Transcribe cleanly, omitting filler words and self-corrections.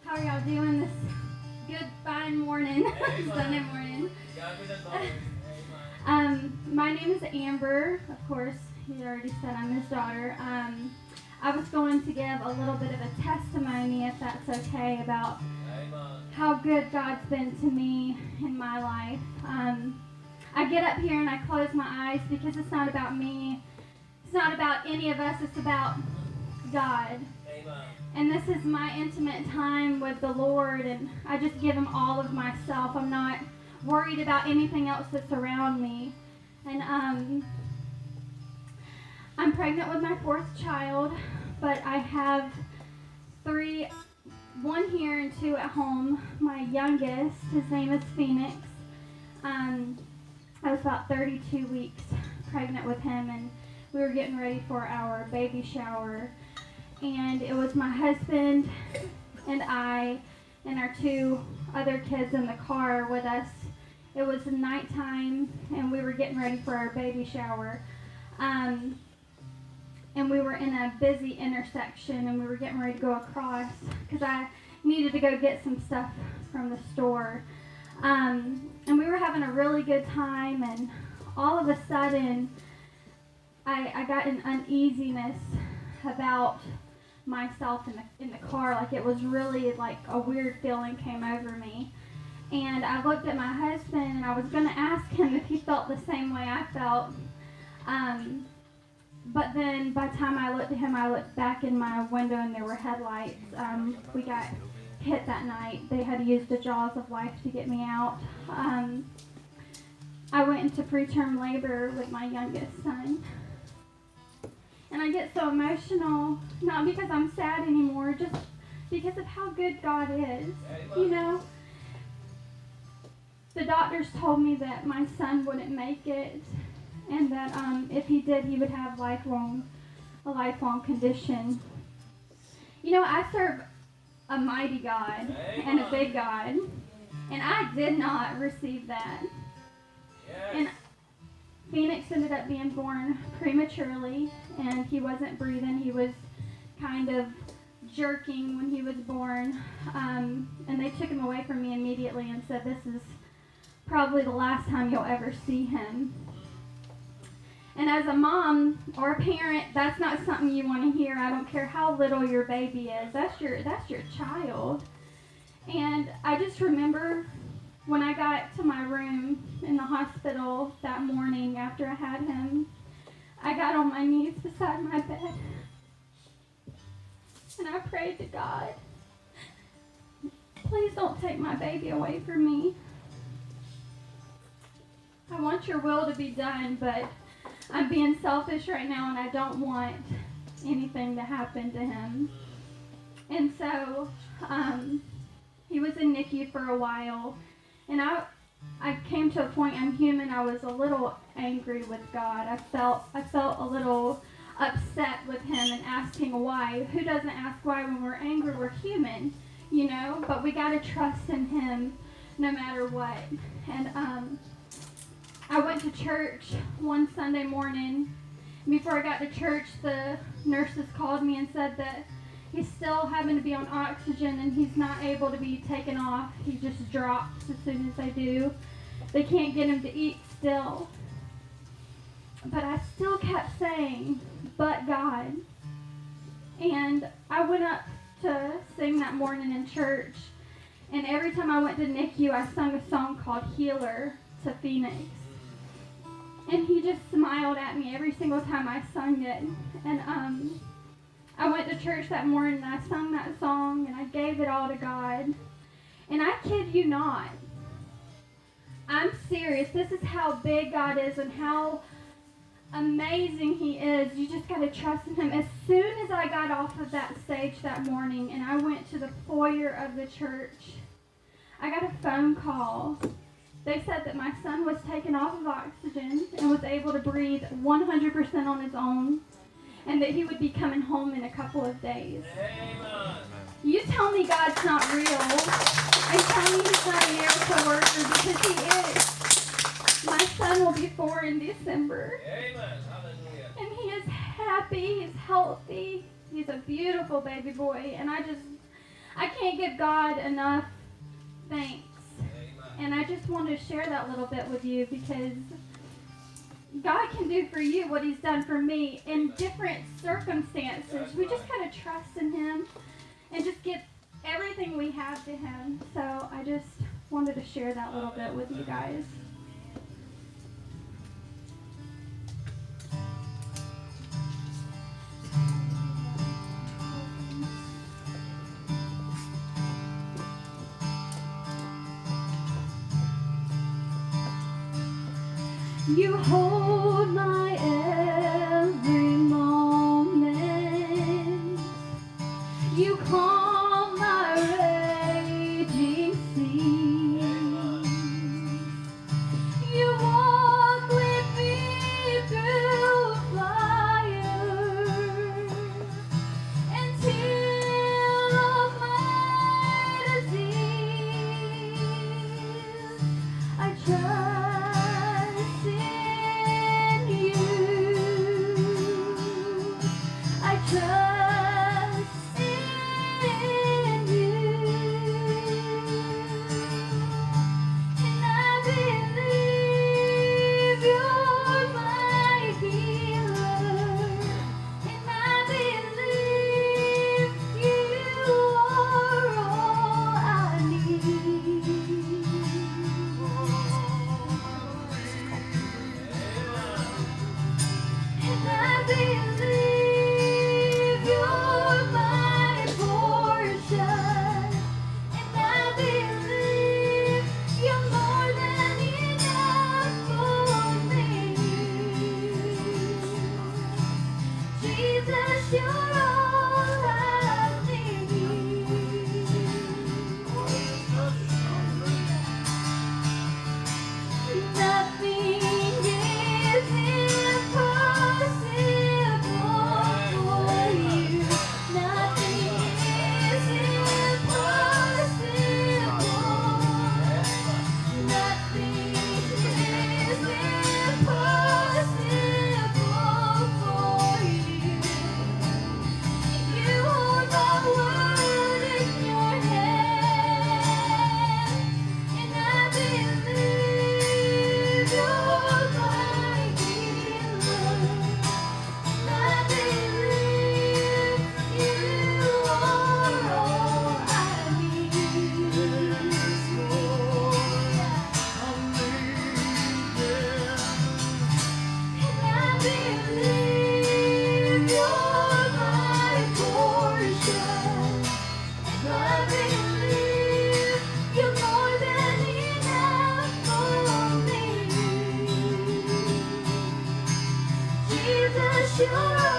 How are y'all doing this good, fine morning, Sunday morning? My name is Amber. Of course, he already said I'm his daughter. I was going to give a little bit of a testimony, if that's okay, about how good God's been to me in my life. I get up here and I close my eyes because it's not about me. It's not about any of us. It's about God. And this is my intimate time with the Lord, and I just give him all of myself. I'm not worried about anything else that's around me. And I'm pregnant with my fourth child, but I have three, one here and two at home. My youngest, his name is Phoenix. I was about 32 weeks pregnant with him, and we were getting ready for our baby shower. And it was my husband and I and our two other kids in the car with us. It was nighttime, and we were getting ready for our baby shower. And we were in a busy intersection, and we were getting ready to go across because I needed to go get some stuff from the store. And we were having a really good time, and all of a sudden, I got an uneasiness about myself in the car. Like, it was really like a weird feeling came over me. And I looked at my husband, and I was going to ask him if he felt the same way I felt. But then by the time I looked at him, I looked back in my window, and there were headlights. We got hit that night. They had used the jaws of life to get me out. I went into preterm labor with my youngest son. And I get so emotional, not because I'm sad anymore, just because of how good God is. You know, the doctors told me that my son wouldn't make it, and that if he did, he would have a lifelong condition. You know, I serve a mighty God and a big God, and I did not receive that. And Phoenix ended up being born prematurely, and he wasn't breathing. He was kind of jerking when he was born, and they took him away from me immediately and said, "This is probably the last time you'll ever see him." And as a mom or a parent, that's not something you want to hear. I don't care how little your baby is. That's your child. And I just remember when I got to my room in the hospital that morning after I had him, I got on my knees beside my bed, and I prayed to God, "Please don't take my baby away from me. I want your will to be done, but I'm being selfish right now, and I don't want anything to happen to him." And so he was in NICU for a while, and I came to a point, I'm human, I was a little angry with God. I felt a little upset with him and asking why. Who doesn't ask why when we're angry? We're human, you know, but we got to trust in him no matter what. And I went to church one Sunday morning. Before I got to church, the nurses called me and said that he's still having to be on oxygen, and he's not able to be taken off. He just drops as soon as they do. They can't get him to eat still. But I still kept saying, "But God." And I went up to sing that morning in church, and every time I went to NICU, I sung a song called "Healer" to Phoenix. And he just smiled at me every single time I sung it. And I went to church that morning, and I sung that song, and I gave it all to God. And I kid you not, I'm serious. This is how big God is and how amazing he is. You just got to trust in him. As soon as I got off of that stage that morning and I went to the foyer of the church, I got a phone call. They said that my son was taken off of oxygen and was able to breathe 100% on his own, and that he would be coming home in a couple of days. Amen. You tell me God's not real, and tell me he's not a miracle worker, because he is. My son will be 4 in December. Amen. Hallelujah. And he is happy, he's healthy, he's a beautiful baby boy, and I can't give God enough thanks. And I just wanted to share that little bit with you because God can do for you what he's done for me in different circumstances. We just gotta trust in him and just give everything we have to him. So I just wanted to share that little bit with you guys. You hold my every moment. You calm my raging sea. You walk with me through fire until all my disease. I trust in you. I trust in you. And I believe you're my healer. And I believe you are all I need. And I believe you're my portion. And I believe you're more than enough for me. Jesus, you're all I need. Nothing is impossible for you. Nothing is impossible. Nothing is impossible for you. You hold my world in your hand, and I believe you're my healer. I believe you are all I need. And I believe you're my portion. And I believe you're more than enough for me. Jesus, you're